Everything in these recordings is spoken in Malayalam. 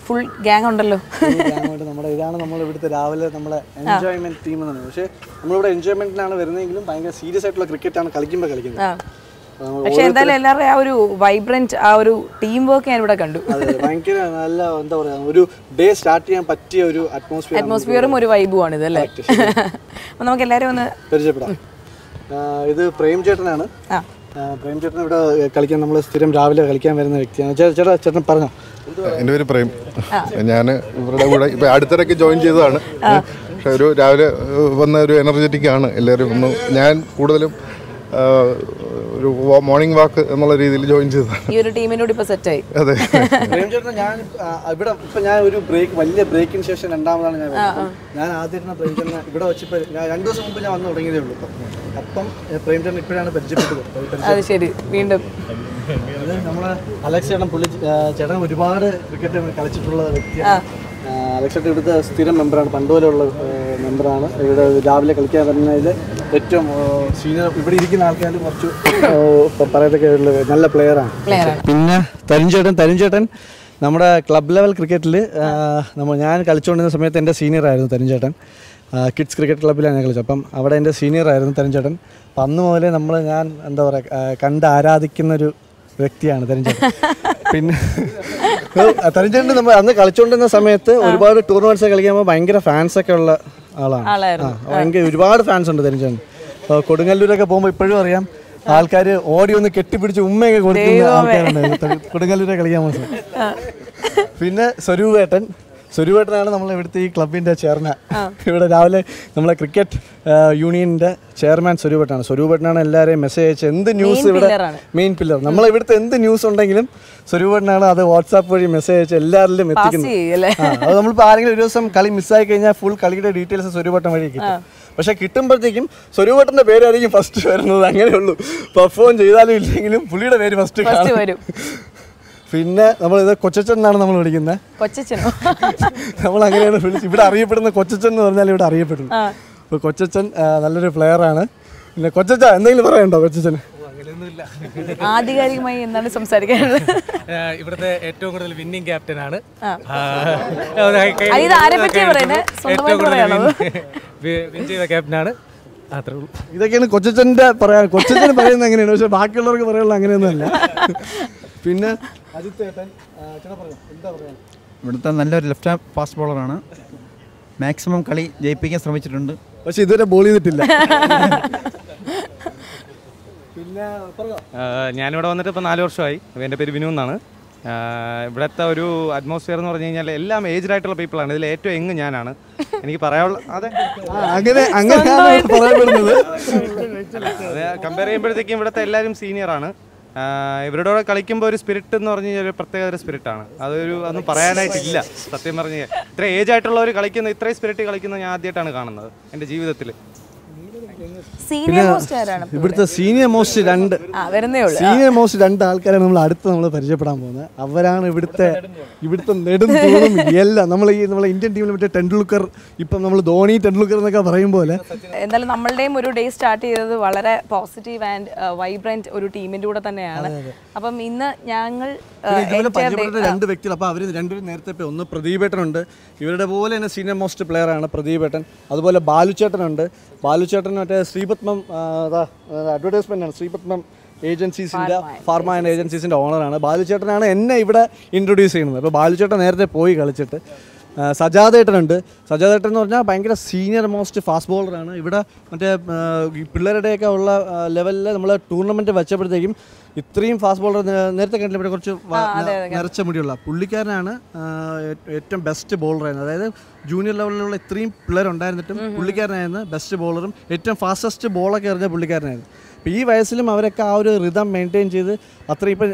ഫുൾ ഗ്യാങ് ഉണ്ടല്ലോ. നമ്മുടെ ഇതാണ് നമ്മൾ ഇവിടുത്തെ രാവിലെ നമ്മളെ എൻജോയ്മെന്റ് ടീം എന്ന് പറയുന്നത്. പക്ഷേ നമ്മളിവിടെ എൻജോയ്മെന്റിനാണ് വരുന്നതെങ്കിലും ഭയങ്കര സീരിയസ് ആയിട്ടുള്ള ക്രിക്കറ്റാണ് കളിക്കുന്നത്. പക്ഷെ എന്തായാലും എല്ലാവരുടെയും ആ ഒരു വൈബ്രന്റ് ആ ഒരു ടീം വർക്ക് ഞാൻ ഇവിടെ കണ്ടു. ഭയങ്കര നല്ല എന്താ പറയാ ഒരു ഡേ സ്റ്റാർട്ട് ചെയ്യാൻ പറ്റിയ ഒരു അറ്റ്മോസ്ഫിയറും ഒരു വൈബുമാണ് ഇത് അല്ലേ. അപ്പൊ നമുക്ക് എല്ലാവരും ഒന്ന് പരിചയപ്പെടാം. ഇത് പ്രേം ചേട്ടനാണ്. പ്രേം ചേട്ടൻ ഇവിടെ കളിക്കാൻ നമ്മൾ സ്ഥിരം രാവിലെ കളിക്കാൻ വരുന്ന വ്യക്തിയാണ്. ചേട്ടൻ പറഞ്ഞോ. എൻ്റെ പേര് പ്രേം. ഞാൻ ഇവരുടെ കൂടെ ഇപ്പം അടുത്തിടയ്ക്ക് ജോയിൻ ചെയ്തതാണ്. പക്ഷെ ഒരു രാവിലെ വന്ന ഒരു എനർജറ്റിക് ആണ് എല്ലാവരും വന്നു. ഞാൻ കൂടുതലും ഒരു മോർണിംഗ് വാക്ക് എന്നുള്ള രീതിയിൽ ജോയിൻ ചെയ്തതാണ്. ഈ ഒരു ടീമിനോട് ഇപ്പോൾ സെറ്റായി. അതെ. പ്രേം ചേട്ടൻ ഞാൻ ഇവിടെ ഇപ്പം ഞാൻ ഒരു വലിയ ബ്രേക്കിന് ശേഷം രണ്ടാമതാണ് ഞാൻ ആദ്യമായിട്ടാണ് പ്രേം ചേട്ടനെ ഇവിടെ വെച്ചിപ്പോൾ ഞാൻ 2 ദിവസം മുമ്പ് ഞാൻ വന്ന് തുടങ്ങിയതേ ഉള്ളൂ. അപ്പം പ്രേം ചേട്ടൻ ഇപ്പോഴാണ് പരിചയപ്പെട്ടത്. അത് ശരി. വീണ്ടും നമ്മളെ അലക്സ് ചേട്ടൻ ചേട്ടൻ ഒരുപാട് ക്രിക്കറ്റ് കളിച്ചിട്ടുള്ള വ്യക്തിയാണ്. അലക്സ് ചേട്ടൻ ഇവിടുത്തെ സ്ഥിരം മെമ്പറാണ്, പണ്ടുപോലെയുള്ള മെമ്പറാണ്. ഇവിടെ രാവിലെ കളിക്കാൻ വരുന്നതിൽ ഏറ്റവും സീനിയർ ഇവിടെ ഇരിക്കുന്ന ആൾക്കാർ കുറച്ച് പറയത്തൊക്കെ നല്ല പ്ലെയറാണ്. പിന്നെ തരുൺ ചേട്ടൻ നമ്മുടെ ക്ലബ് ലെവൽ ക്രിക്കറ്റിൽ ഞാൻ കളിച്ചുകൊണ്ടിരുന്ന സമയത്ത് എൻ്റെ സീനിയറായിരുന്നു തരുൺ ചേട്ടൻ. കിഡ്സ് ക്രിക്കറ്റ് ക്ലബ്ബിലാണ് ഞാൻ കളിച്ചത്. അപ്പം അവിടെ എൻ്റെ സീനിയറായിരുന്നു തരുൺ ചേട്ടൻ. അപ്പം അന്ന് മുതലേ ഞാൻ എന്താ പറയുക കണ്ട് ആരാധിക്കുന്നൊരു വ്യക്തിയാണ് തരുൺ ചേട്ടൻ. പിന്നെ തരുൺ ചേട്ടൻ നമ്മൾ അന്ന് കളിച്ചുകൊണ്ടിരുന്ന സമയത്ത് ഒരുപാട് ടൂർണമെന്റ്സ് കളിക്കുമ്പോൾ ഭയങ്കര ഫാൻസൊക്കെ ഉള്ള ആളാണ്. ഭയങ്കര ഒരുപാട് ഫാൻസ് ഉണ്ട് തരുൺ ചേട്ടൻ. കൊടുങ്ങല്ലൂരൊക്കെ പോകുമ്പോൾ ഇപ്പോഴും അറിയാം ആൾക്കാർ ഓടി ഒന്ന് കെട്ടിപ്പിടിച്ച് ഉമ്മയൊക്കെ കൊടുക്കുന്ന ആൾക്കാരുണ്ട് കൊടുങ്ങല്ലൂരെ കളിക്കാൻ പോകുന്നത്. പിന്നെ സ്വരൂപേട്ടനാണ് നമ്മൾ ഇവിടുത്തെ ഈ ക്ലബിൻ്റെ ചെയർമാൻ. ഇവിടെ രാവിലെ നമ്മളെ ക്രിക്കറ്റ് യൂണിയൻ്റെ ചെയർമാൻ സ്വരൂപേട്ടനാണ് എല്ലാവരെയും മെസ്സേജ് അയച്ച് എന്ത് ന്യൂസ് ഇവിടെ മെയിൻ പില്ലർ നമ്മളെ ഇവിടുത്തെ എന്ത് ന്യൂസ് ഉണ്ടെങ്കിലും സ്വരൂപേട്ടനാണ് അത് വാട്സാപ്പ് വഴി മെസ്സേജ് അയച്ച് എല്ലാവരിലും എത്തിക്കുന്നത്. അത് നമ്മളിപ്പോൾ ആരെങ്കിലും ഒരു ദിവസം കളി മിസ്സായി കഴിഞ്ഞാൽ ഫുൾ കളിയുടെ ഡീറ്റെയിൽസ് സ്വരൂപേട്ടൻ വഴി കിട്ടും. പക്ഷെ കിട്ടുമ്പോഴത്തേക്കും സ്വരൂപേട്ടൻ്റെ പേരായിരിക്കും ഫസ്റ്റ് വരുന്നത്. അങ്ങനെയുള്ളൂ. പെർഫോം ചെയ്താലും ഇല്ലെങ്കിലും പുള്ളിയുടെ പേര് ഫസ്റ്റ് വരും. പിന്നെ നമ്മളിത് കൊച്ചച്ചൻ എന്നാണ് നമ്മൾ വിളിക്കുന്നത്. നമ്മൾ അങ്ങനെയാണ് വിളിച്ച് ഇവിടെ അറിയപ്പെടുന്ന കൊച്ചച്ചൻ എന്ന് പറഞ്ഞാൽ ഇവിടെ അറിയപ്പെടുന്നു. അപ്പോൾ കൊച്ചച്ചൻ നല്ലൊരു പ്ലെയറാണ്. പിന്നെ കൊച്ചച്ച എന്തെങ്കിലും പറയണ്ടോ കൊച്ചച്ചന്? ആധികാരികമായി എന്താണ് സംസാരിക്കാനുള്ളത്? ഇവിടുത്തെ ഏറ്റവും കൂടുതൽ വിന്നിംഗ് ക്യാപ്റ്റനാണ്. വിൻ ചെയ്ത ക്യാപ്റ്റനാണ്. ഇതൊക്കെയാണ് കൊച്ചച്ചൻ്റെ പറയാൻ. കൊച്ചച്ചന് പറയുന്നത് എങ്ങനെയാണ്, പക്ഷെ ബാക്കിയുള്ളവർക്ക് പറയാനുള്ള അങ്ങനെയൊന്നുമല്ല. പിന്നെ ഇവിടുത്തെ നല്ലൊരു ലെഫ്റ്റ് ഹാൻഡ് ഫാസ്റ്റ് ബോളറാണ്. മാക്സിമം കളി ജയിപ്പിക്കാൻ ശ്രമിച്ചിട്ടുണ്ട്, പക്ഷെ ഇതുവരെ ബോൾ ചെയ്തിട്ടില്ല. പിന്നെ ഞാനിവിടെ വന്നിട്ട് ഇപ്പോൾ 4 വർഷമായി. എൻ്റെ പേര് വിനു എന്നാണ്. ഇവിടുത്തെ ഒരു അറ്റ്മോസ്ഫിയർ എന്ന് പറഞ്ഞു കഴിഞ്ഞാൽ എല്ലാം ഏജ്ഡ് ആയിട്ടുള്ള പീപ്പിളാണ്. ഇതിൽ ഏറ്റവും യങ് ഞാനാണ്. എനിക്ക് പറയാനുള്ള അതെ കമ്പയർ ചെയ്യുമ്പോഴത്തേക്കും ഇവിടുത്തെ എല്ലാവരും സീനിയറാണ്. ഇവരുടെ കൂടെ കളിക്കുമ്പോൾ ഒരു സ്പിരിറ്റ് എന്ന് പറഞ്ഞു കഴിഞ്ഞാൽ ഒരു പ്രത്യേക സ്പിരിറ്റാണ്. ഒന്നും പറയാനായിട്ടില്ല. സത്യം പറഞ്ഞു കഴിഞ്ഞാൽ ഇത്ര ഏജ് ആയിട്ടുള്ളവർ കളിക്കുന്ന ഇത്രയും സ്പിരിറ്റ് കളിക്കുന്നത് ഞാൻ ആദ്യമായിട്ടാണ് കാണുന്നത് എൻ്റെ ജീവിതത്തിൽ. ഇവിടുത്തെ സീനിയർ മോസ്റ്റ് 2 ആൾക്കാരാണ് നമ്മൾ നമ്മൾ പരിചയപ്പെടാൻ പോകുന്നത്. അവരാണ് ഇവിടുത്തെ നെടും തൂണും എല്ലാം. നമ്മളെ ഇന്ത്യൻ ടീമിൽ മറ്റേ ടെണ്ടുൽക്കർ, ഇപ്പം നമ്മൾ ധോണി ടെണ്ടുൽക്കർ എന്നൊക്കെ പറയും പോലെ. എന്തായാലും നമ്മളുടെയും ഒരു ഡേ സ്റ്റാർട്ട് ചെയ്തത് വളരെ പോസിറ്റീവ് ആൻഡ് വൈബ്രന്റ് ഒരു ടീമിന്റെ കൂടെ തന്നെയാണ്. അപ്പം ഇന്ന് ഞങ്ങൾ പരിചയപ്പെട്ട 2 വ്യക്തികൾ. അപ്പോൾ അവർ രണ്ടുപേരും നേരത്തെ ഒന്ന് പ്രദീപേട്ടനുണ്ട്, ഇവരുടെ പോലെ തന്നെ സീനിയർ മോസ്റ്റ് പ്ലെയറാണ് പ്രദീപേട്ടൻ. അതുപോലെ ബാലുചേട്ടനുണ്ട്. ബാലുചേട്ടൻ മറ്റേ ശ്രീപത്മം അഡ്വർടൈസ്മെൻ്റ് ആണ്. ശ്രീപത്മം ഏജൻസീസിൻ്റെ ഫാർമ ആൻഡ് ഏജൻസീസിൻ്റെ ഓണറാണ്. ബാലുചേട്ടനാണ് എന്നെ ഇവിടെ ഇൻട്രൊഡ്യൂസ് ചെയ്യുന്നത്. അപ്പോൾ ബാലുചേട്ടൻ നേരത്തെ പോയി കളിച്ചിട്ട്. സജാദേട്ടനുണ്ട്. സജാദേട്ടൻ എന്ന് പറഞ്ഞാൽ ഭയങ്കര സീനിയർ മോസ്റ്റ് ഫാസ്റ്റ് ബോളറാണ്. ഇവിടെ മറ്റേ പിള്ളേരുടെയൊക്കെ ഉള്ള ലെവലിൽ നമ്മൾ ടൂർണമെൻറ്റ് വെച്ചപ്പോഴത്തേക്കും ഇത്രയും ഫാസ്റ്റ് ബോളർ നേരത്തെ കണ്ടില്ല. ഇവിടെ കുറച്ച് നിറച്ച മുടിയുള്ള പുള്ളിക്കാരനാണ് ഏറ്റവും ബെസ്റ്റ് ബോളറായിരുന്നത്. അതായത് ജൂനിയർ ലെവലിലുള്ള ഇത്രയും പിള്ളേരുണ്ടായിരുന്നിട്ടും പുള്ളിക്കാരനായിരുന്നു ബെസ്റ്റ് ബോളറും ഏറ്റവും ഫാസ്റ്റസ്റ്റ് ബോളൊക്കെ എറിഞ്ഞ പുള്ളിക്കാരനായിരുന്നു. അപ്പോൾ ഈ വയസ്സിലും അവരൊക്കെ ആ ഒരു റിതം മെയിൻറ്റെയിൻ ചെയ്ത് അത്രയും ഇപ്പം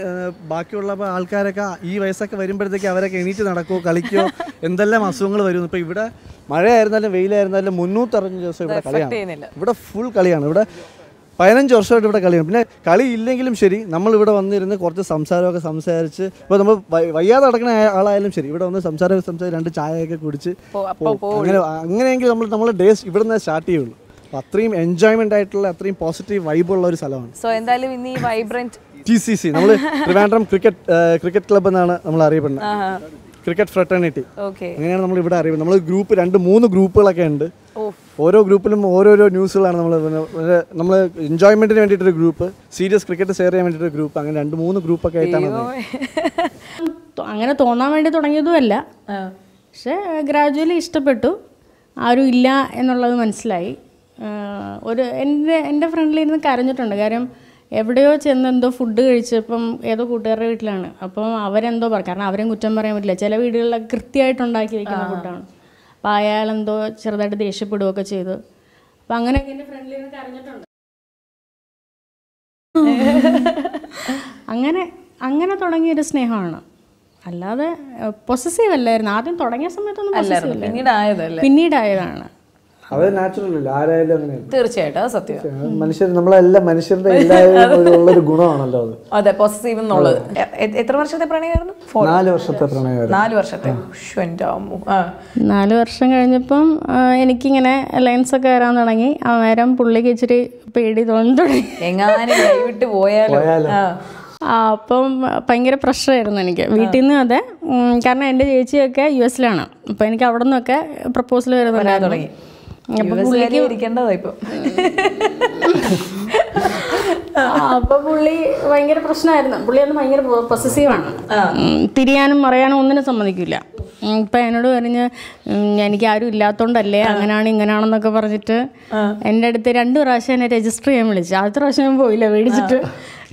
ബാക്കിയുള്ള ആൾക്കാരൊക്കെ ഈ വയസ്സൊക്കെ വരുമ്പോഴത്തേക്ക് അവരൊക്കെ എണീറ്റ് നടക്കുമോ കളിക്കുമോ എന്തെല്ലാം അസുഖങ്ങൾ വരുന്നു. ഇപ്പോൾ ഇവിടെ മഴയായിരുന്നാലും വെയിലായിരുന്നാലും 365 ദിവസം ഇവിടെ കളിയാണ്. ഇവിടെ ഫുൾ കളിയാണ്. ഇവിടെ 15 വർഷമായിട്ട് ഇവിടെ കളിയാണ്. പിന്നെ കളി ഇല്ലെങ്കിലും ശരി നമ്മളിവിടെ വന്നിരുന്ന് കുറച്ച് സംസാരമൊക്കെ സംസാരിച്ച് ഇപ്പോൾ നമ്മൾ വയ്യാതെ നടക്കുന്ന ആളായാലും ശരി ഇവിടെ വന്ന് സംസാരിച്ച് 2 ചായയൊക്കെ കുടിച്ച് അങ്ങനെയെങ്കിൽ നമ്മൾ ഡേസ് ഇവിടെ നിന്ന് സ്റ്റാർട്ട് ചെയ്യുള്ളൂ. അത്രയും എൻജോയ്മെന്റ് ആയിട്ടുള്ള അത്രയും പോസിറ്റീവ് വൈബുള്ള ഒരു സ്ഥലമാണ്. സോ എന്തായാലും ഇന്ന് ഈ വൈബ്രന്റ് TCC നമ്മൾ ട്രിവാൻഡ്രം ക്രിക്കറ്റ് ക്ലബ്ബ് എന്നാണ് നമ്മൾ അറിയപ്പെടുന്നത്. Cricket fraternity. ഓക്കെ. അങ്ങനെയാണ് നമ്മൾ ഇവിടെ അറിയുന്നത്. നമ്മൾ ഗ്രൂപ്പ് 2-3 ഗ്രൂപ്പുകളൊക്കെ ഉണ്ട്. ഓരോ ഗ്രൂപ്പിലും ഓരോരോ ന്യൂസുകളാണ്. നമ്മൾ എൻജോയ്മെന്റിന് വേണ്ടിയിട്ടൊരു ഗ്രൂപ്പ്, സീരിയസ് ക്രിക്കറ്റ് ഷെയർ ചെയ്യാൻ വേണ്ടിയിട്ടൊരു ഗ്രൂപ്പ്, അങ്ങനെ 2-3 ഗ്രൂപ്പൊക്കെ ആയിട്ടാണ്. അങ്ങനെ തോന്നാൻ വേണ്ടി തുടങ്ങിയതുമല്ല, പക്ഷെ ഗ്രാജുവലി ഇഷ്ടപ്പെട്ടു. ആരും ഇല്ല എന്നുള്ളത് മനസ്സിലായി. എൻ്റെ ഫ്രണ്ടിലിരുന്ന് കരഞ്ഞിട്ടുണ്ട്. കാര്യം എവിടെയോ ചെന്ന് എന്തോ ഫുഡ് കഴിച്ചപ്പം ഏതോ കൂട്ടുകാരുടെ വീട്ടിലാണ്. അപ്പം അവരെന്തോ പറയും, കാരണം അവരെയും കുറ്റം പറയാൻ പറ്റില്ല. ചില വീടുകളിലൊക്കെ കൃത്യമായിട്ട് ഉണ്ടാക്കി വയ്ക്കുന്ന ഫുഡാണ്. അപ്പോൾ അയാളെന്തോ ചെറുതായിട്ട് ദേഷ്യപ്പെടുകയൊക്കെ ചെയ്തു. അപ്പം അങ്ങനെയൊക്കെ എൻ്റെ ഫ്രണ്ടിലിരുന്ന് കരഞ്ഞിട്ടുണ്ട്. അങ്ങനെ തുടങ്ങിയൊരു സ്നേഹമാണ്, അല്ലാതെ പൊസസീവ് അല്ലായിരുന്നു. ആദ്യം തുടങ്ങിയ സമയത്തൊന്നും പിന്നീടായതാണ്. അത് നാച്ചുറൽ അല്ല, ആരായാലും അങ്ങനെയാണ്. തീർച്ചയായിട്ടും, അത് സത്യം. നമ്മളെല്ലാം മനുഷ്യരുടെ എല്ലാവരും ഉള്ളൊരു ഗുണമാണല്ലോ അത്. അതെ, പോസസീവ് എന്നുള്ളത്. എത്ര വർഷത്തെ പ്രണയമായിരുന്നു? 4 വർഷത്തെ പ്രണയമായിരുന്നു. 4 വർഷത്തെ. 4 വർഷം കഴിഞ്ഞപ്പം എനിക്കിങ്ങനെ ലൈൻസ് ഒക്കെ വരാൻ തുടങ്ങി. അന്നേരം പുള്ളിക്ക് ഇച്ചിരി പേടി തോന്നി തുടങ്ങി, എങ്ങാനും കൈവിട്ട് പോയാലോ. അപ്പം ഭയങ്കര പ്രഷറായിരുന്നു എനിക്ക് വീട്ടിൽ നിന്ന്. അതെ, കാരണം എൻ്റെ ചേച്ചിയൊക്കെ US-ലാണ്. അപ്പോൾ എനിക്ക് അവിടെ നിന്നൊക്കെ പ്രപ്പോസൽ വരുന്നുണ്ടായിരുന്നു. അപ്പൊ പുള്ളി ഭയങ്കര പ്രശ്നമായിരുന്നു. പുള്ളി അന്ന് ഭയങ്കര പൊസസീവാണ്. തിരിയാനും മറിയാനും ഒന്നിനും സമ്മതിക്കില്ല. ഇപ്പൊ എന്നോട് പറഞ്ഞ് എനിക്ക് ആരും ഇല്ലാത്തോണ്ടല്ലേ അങ്ങനെയാണ് ഇങ്ങനെയാണെന്നൊക്കെ പറഞ്ഞിട്ട് എൻ്റെ അടുത്ത് 2 പ്രാവശ്യം എന്നെ രജിസ്റ്റർ ചെയ്യാൻ വിളിച്ചു. ആദ്യത്തെ പ്രാവശ്യം ഞാൻ പോയില്ല, മേടിച്ചിട്ട്.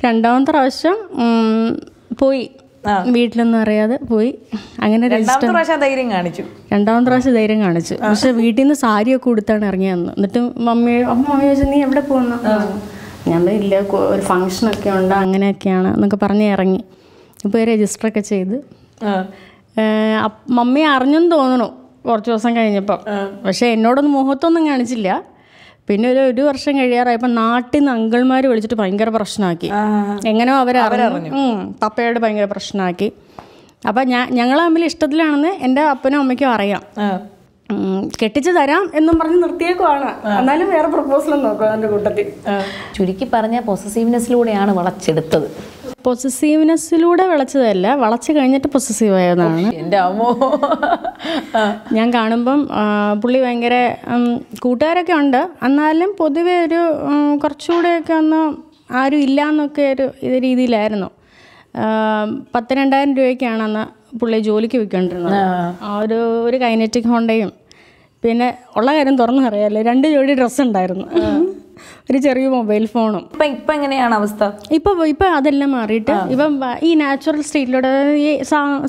2ാമത്തെ പ്രാവശ്യം പോയി, വീട്ടിലൊന്നും അറിയാതെ പോയി. അങ്ങനെ 2ാമത്തെ പ്രാവശ്യം ധൈര്യം കാണിച്ചു. പക്ഷെ വീട്ടിൽ നിന്ന് സാരിയൊക്കെ കൊടുത്താണ് ഇറങ്ങി വന്നു. എന്നിട്ട് മമ്മി ചോദിച്ചു, നീ എവിടെ പോകുന്നു? ഞാൻ ഇല്ല, ഒരു ഫങ്ഷനൊക്കെ ഉണ്ട്, അങ്ങനെയൊക്കെയാണ് എന്നൊക്കെ പറഞ്ഞ് ഇറങ്ങി. ഇപ്പോൾ രജിസ്റ്ററൊക്കെ ചെയ്ത് മമ്മി അറിഞ്ഞെന്ന് തോന്നണു കുറച്ച് ദിവസം കഴിഞ്ഞപ്പോൾ. പക്ഷെ എന്നോടൊന്നും മുഖത്തൊന്നും കാണിച്ചില്ല. പിന്നെ ഒരു വർഷം കഴിയാറായപ്പോൾ നാട്ടിൽ നിന്ന് അങ്കിൾമാർ വിളിച്ചിട്ട് ഭയങ്കര പ്രശ്നമാക്കി. എങ്ങനെയോ അവരറിഞ്ഞു, പപ്പയോട് ഭയങ്കര പ്രശ്നമാക്കി. അപ്പം ഞങ്ങൾ തമ്മിൽ ഇഷ്ടത്തിലാണെന്ന് എൻ്റെ അപ്പനും അമ്മയ്ക്കും അറിയാം. കെട്ടിച്ചു തരാം എന്നും പറഞ്ഞ് നിർത്തിയേക്കുവാണ്. എന്നാലും വേറെ പ്രപ്പോസലും നോക്കുക എൻ്റെ കൂട്ടത്തിൽ. ചുരുക്കി പറഞ്ഞ പൊസസീവ്നെസ്സിലൂടെയാണ് വളച്ചെടുത്തത്. പൊസസീവ്നെസ്സിലൂടെ വിളച്ചതല്ല, വളച്ച് കഴിഞ്ഞിട്ട് പൊസസീവ് ആയതാണ്. എൻ്റെ അമ്മോ. ഞാൻ കാണുമ്പം പുള്ളി ഭയങ്കര കൂട്ടുകാരൊക്കെ ഉണ്ട്, എന്നാലും പൊതുവെ ഒരു കുറച്ചുകൂടെയൊക്കെ ഒന്ന് ആരും ഇല്ല എന്നൊക്കെ ഒരു രീതിയിലായിരുന്നു. 10,000-2000 രൂപയ്ക്കാണ് അന്ന് പുള്ളി ജോലിക്ക് പോയിക്കൊണ്ടിരുന്നത്. ഒരു കൈനറ്റിക് ഹോണ്ടയും പിന്നെ ഉള്ള കാര്യം തുറന്നു അറിയാമല്ലോ, 2 ജോഡി ഡ്രസ്സ് ഉണ്ടായിരുന്നു, ഒരു ചെറിയ മൊബൈൽ ഫോണും. ഇപ്പം എങ്ങനെയാണ് അവസ്ഥ? ഇപ്പം അതെല്ലാം മാറിയിട്ട് ഇപ്പം ഈ നാച്ചുറൽ സ്റ്റേറ്റിലൂടെ ഈ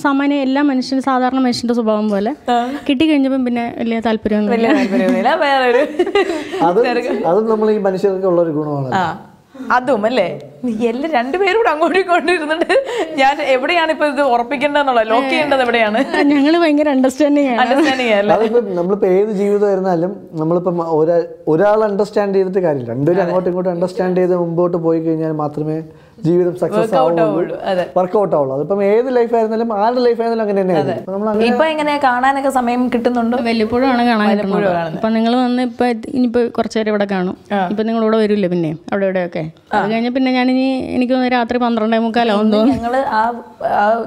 സാമാന്യ എല്ലാ മനുഷ്യനും സാധാരണ മനുഷ്യന്റെ സ്വഭാവം പോലെ കിട്ടിക്കഴിഞ്ഞപ്പം പിന്നെ വലിയ താല്പര്യമൊന്നുമില്ല. അത് നമ്മൾ ഈ മനുഷ്യർക്ക് ഉള്ളൊരു ഗുണമാണ്. അതും അല്ലേ, എല്ലാം 2 പേരും കൂടെ അങ്ങോട്ടും ഇങ്ങോട്ടും ഇരുന്നിട്ട് ഞാൻ എവിടെയാണ് ഇപ്പൊ ഇത് ഉറപ്പിക്കേണ്ടതെന്നുള്ള ലോക്ക് ചെയ്യേണ്ടത് എവിടെയാണ്? ഞങ്ങൾ ഭയങ്കര അണ്ടർസ്റ്റാൻഡിങ് നമ്മളിപ്പോ ഏത് ജീവിതമായിരുന്നാലും നമ്മളിപ്പം ഒരാൾ അണ്ടർസ്റ്റാൻഡ് ചെയ്തിട്ട് കാര്യമില്ല. 2 പേരും അങ്ങോട്ടും ഇങ്ങോട്ടും അണ്ടർസ്റ്റാൻഡ് ചെയ്ത് മുമ്പോട്ട് പോയി കഴിഞ്ഞാൽ മാത്രമേ ജീവിതം സക്സസ് ആവുള്ളൂ, വർക്ക്ഔട്ട് ആവുള്ളൂ. അതിപ്പം ഏത് ലൈഫ് ആയിരുന്നാലും ആരുടെ ലൈഫ് ആയിരുന്നാലും അങ്ങനെ തന്നെയായിരുന്നു. ഇപ്പൊ എങ്ങനെ കാണാനൊക്കെ സമയം കിട്ടുന്നുണ്ടോ? വല്ലപ്പോഴാണ് കാണാൻ കിട്ടുന്നത്. ഇപ്പൊ നിങ്ങൾ വന്ന് ഇനിയിപ്പോ കുറച്ചേരം ഇവിടെ കാണും. ഇപ്പൊ നിങ്ങൾ ഇവിടെ വരില്ലേ പിന്നെ അവിടെ ഇവിടെയൊക്കെ. അത് കഴിഞ്ഞാൽ പിന്നെ എനിക്ക് തോന്നുന്നു രാത്രി 12:45 തോന്നുന്നു. ഞങ്ങള് ആ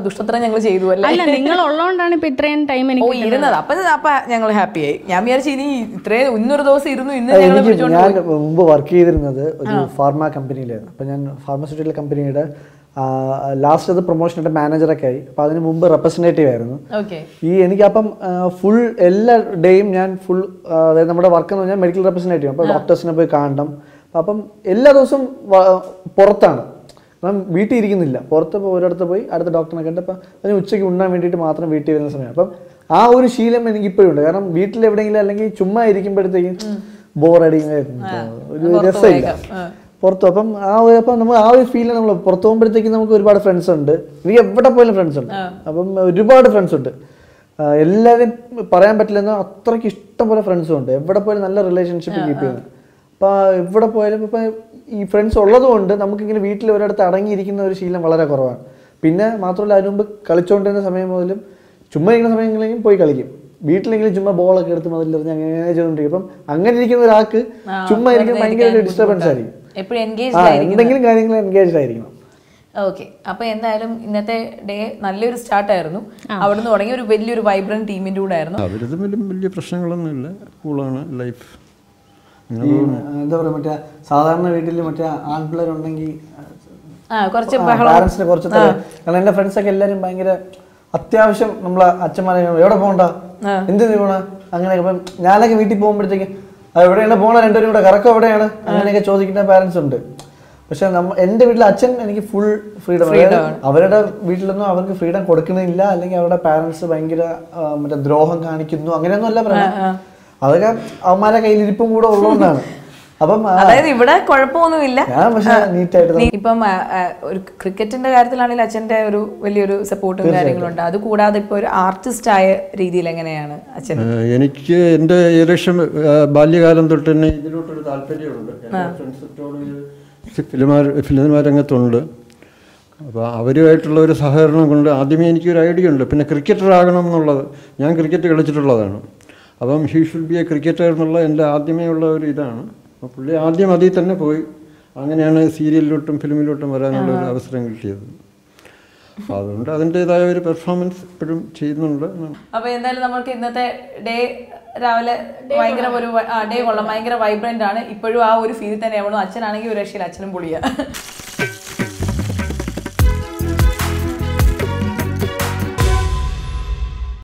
ദുഷ്ടത്തരം ഞങ്ങൾ ചെയ്തു അല്ല, നിങ്ങൾ ഉള്ളതുകൊണ്ടാണ് ഇപ്പൊ ഇത്രയും ടൈം എനിക്ക് ഇരുന്നത്. അപ്പൊ ഞങ്ങൾ ഹാപ്പിയായി. ഞാൻ വിചാരിച്ചു ഇനി ഇത്രയും ഇന്നൊരു ദിവസം ഇരുന്നു. ഞാൻ മുമ്പ് വർക്ക് ചെയ്തിരുന്നത് ഒരു ഫാർമ കമ്പനിയിലായിരുന്നു. അപ്പൊ ഞാൻ ഫാർമസ്യൂട്ടിക്കൽ കമ്പനിയുടെ ലാസ്റ്റ് പ്രൊമോഷനായിട്ട് മാനേജറൊക്കെ ആയി. അപ്പം അതിന് മുമ്പ് റെപ്രസെൻറ്റേറ്റീവ് ആയിരുന്നു. എനിക്കപ്പം ഫുൾ എല്ലാ ഡേയും ഞാൻ അതായത് നമ്മുടെ വർക്ക് എന്ന് പറഞ്ഞാൽ മെഡിക്കൽ റെപ്രസെൻറ്റേറ്റീവ്. അപ്പോൾ ഡോക്ടേഴ്സിനെ പോയി കാണണം. അപ്പം എല്ലാ ദിവസവും പുറത്താണ്, അപ്പം വീട്ടിൽ ഇരിക്കുന്നില്ല. പുറത്ത് ഒരിടത്ത് പോയി അടുത്ത ഡോക്ടറിനെ കണ്ട് അപ്പം അതിന് ഉച്ചയ്ക്ക് ഉണ്ണാൻ വേണ്ടിയിട്ട് മാത്രം വീട്ടിൽ വരുന്ന സമയം. അപ്പം ആ ഒരു ശീലം എനിക്കിപ്പോഴും ഉണ്ട്. കാരണം വീട്ടിൽ എവിടെയെങ്കിലും അല്ലെങ്കിൽ ചുമ്മാ ഇരിക്കുമ്പോഴത്തേക്കും ബോറടിങ് ഒരു രസമില്ല പുറത്തു. അപ്പം നമ്മൾ ആ ഒരു ഫീലിൽ നമ്മൾ പുറത്തു പോകുമ്പോഴത്തേക്കും നമുക്ക് ഒരുപാട് ഫ്രണ്ട്സ് ഉണ്ട്. എനിക്ക് എവിടെ പോയാലും ഫ്രണ്ട്സ് ഉണ്ട്. അപ്പം ഒരുപാട് ഫ്രണ്ട്സ് ഉണ്ട്. എല്ലാവരും പറയാൻ പറ്റില്ലെന്ന് അത്രയ്ക്ക് ഇഷ്ടം പോലെ ഫ്രണ്ട്സും ഉണ്ട്. എവിടെ പോയാലും നല്ല റിലേഷൻഷിപ്പ് കീപ്പ് ചെയ്യുന്നത്. അപ്പോൾ എവിടെ പോയാലും ഇപ്പം ഈ ഫ്രണ്ട്സ് ഉള്ളതുകൊണ്ട് നമുക്കിങ്ങനെ വീട്ടിൽ ഒരിടത്ത് അടങ്ങിയിരിക്കുന്ന ഒരു ശീലം വളരെ കുറവാണ്. പിന്നെ മാത്രമല്ല അതിന് മുമ്പ് കളിച്ചുകൊണ്ടിരുന്ന സമയം മുതലും ചുമ്മാ ഇരിക്കുന്ന സമയങ്ങളിലും പോയി കളിക്കും. വീട്ടിലെങ്കിലും ചുമ്മാ ബോളൊക്കെ എടുത്ത് മതിലെറിഞ്ഞ് അങ്ങനെ ചെയ്തുകൊണ്ടിരിക്കും. അപ്പം അങ്ങനെ ഇരിക്കുന്ന ഒരാൾക്ക് ചുമ്മാ ഇരിക്കുന്ന ഭയങ്കര ഡിസ്റ്റർബൻസ് ആയിരിക്കും. എന്തെങ്കിലും കാര്യങ്ങൾ എൻഗേജ്ഡ് ആയിരിക്കണം. ഓക്കെ, അപ്പൊ എന്തായാലും ഇന്നത്തെ ഡേ നല്ലൊരു സ്റ്റാർട്ടായിരുന്നു. അവിടുന്ന് തുടങ്ങി ഒരു വലിയൊരു വൈബ്രന്റ് ടീമിന്റെ കൂടെ ആയിരുന്നു. അവരത് വലിയ പ്രശ്നങ്ങളൊന്നുമില്ല, കൂളാണ് ലൈഫ്. എന്താ പറയുക, മറ്റേ സാധാരണ വീട്ടിൽ മറ്റേ ആൺപിള്ളേരുണ്ടെങ്കിൽ കുറച്ച് പാരൻസിന് കുറച്ച് കാരണം എൻ്റെ ഫ്രണ്ട്സൊക്കെ എല്ലാവരും ഭയങ്കര അത്യാവശ്യം നമ്മളെ അച്ഛന്മാരെ എവിടെ പോകണ്ട, എന്തിനു പോണ അങ്ങനെയൊക്കെ. ഇപ്പം ഞാനൊക്കെ വീട്ടിൽ പോകുമ്പോഴത്തേക്ക് എവിടെയാണ് പോണ, രണ്ടുപേരും കൂടെ കറക്കം എവിടെയാണ് അങ്ങനെയൊക്കെ ചോദിക്കുന്ന പാരൻസ് ഉണ്ട്. പക്ഷെ എൻ്റെ വീട്ടിലെ അച്ഛൻ എനിക്ക് ഫുൾ ഫ്രീഡം. അവരുടെ വീട്ടിലൊന്നും അവർക്ക് ഫ്രീഡം കൊടുക്കണില്ല, അല്ലെങ്കിൽ അവരുടെ പാരൻസ് ഭയങ്കര മറ്റേ ദ്രോഹം കാണിക്കുന്നു, അങ്ങനെയൊന്നും അല്ല പറയാം. അതൊക്കെ അവന്മാരെ കയ്യിലിരിപ്പും കൂടെ ഉള്ളതുകൊണ്ടാണ്. അപ്പം അതായത് ഇവിടെ കുഴപ്പമൊന്നുമില്ല. പക്ഷെ നീറ്റായിട്ട് ഇപ്പം ഒരു ക്രിക്കറ്റിന്റെ കാര്യത്തിലാണെങ്കിൽ അച്ഛന്റെ ഒരു വലിയൊരു സപ്പോർട്ടും കാര്യങ്ങളും ഉണ്ട്. അത് കൂടാതെ ഇപ്പൊ ഒരു ആർട്ടിസ്റ്റ് ആയ രീതിയിൽ എങ്ങനെയാണ് അച്ഛൻ? എനിക്ക് എൻ്റെ ഏകദേശം ബാല്യകാലം തൊട്ട് തന്നെ ഇതിലോട്ടൊരു താല്പര്യമുണ്ട്. ഫിലിം രംഗത്തുണ്ട്. അപ്പോൾ അവരുമായിട്ടുള്ള ഒരു സഹകരണം കൊണ്ട് ആദ്യമേ എനിക്കൊരു ഐഡിയ ഉണ്ട്. പിന്നെ ക്രിക്കറ്റർ ആകണം എന്നുള്ളത്, ഞാൻ ക്രിക്കറ്റ് കളിച്ചിട്ടുള്ളതാണ്. അപ്പം he should be A cricketer എന്നുള്ള എൻ്റെ ആദ്യമേ ഉള്ള ഒരു ഇതാണ്. അപ്പോൾ പുള്ളി ആദ്യം അതിൽ തന്നെ പോയി, അങ്ങനെയാണ് സീരിയലിലോട്ടും ഫിലിമിലോട്ടും വരാനുള്ള ഒരു അവസരം കിട്ടിയത്. അപ്പോൾ അതുകൊണ്ട് അതിൻ്റെതായ ഒരു പെർഫോമൻസ് ഇപ്പോഴും ചെയ്യുന്നുണ്ട്. അപ്പോൾ എന്തായാലും നമുക്ക് ഇന്നത്തെ ഡേ രാവിലെ ഭയങ്കര ഒരു ഡേ കൊള്ളാം, ഭയങ്കര വൈബ്രന്റ് ആണ്. ഇപ്പോഴും ആ ഒരു ഫീൽ തന്നെയാണ്. അച്ഛനാണെങ്കിൽ ഒരു രക്ഷയില്ല, അച്ഛനും പൊളിയാണ്.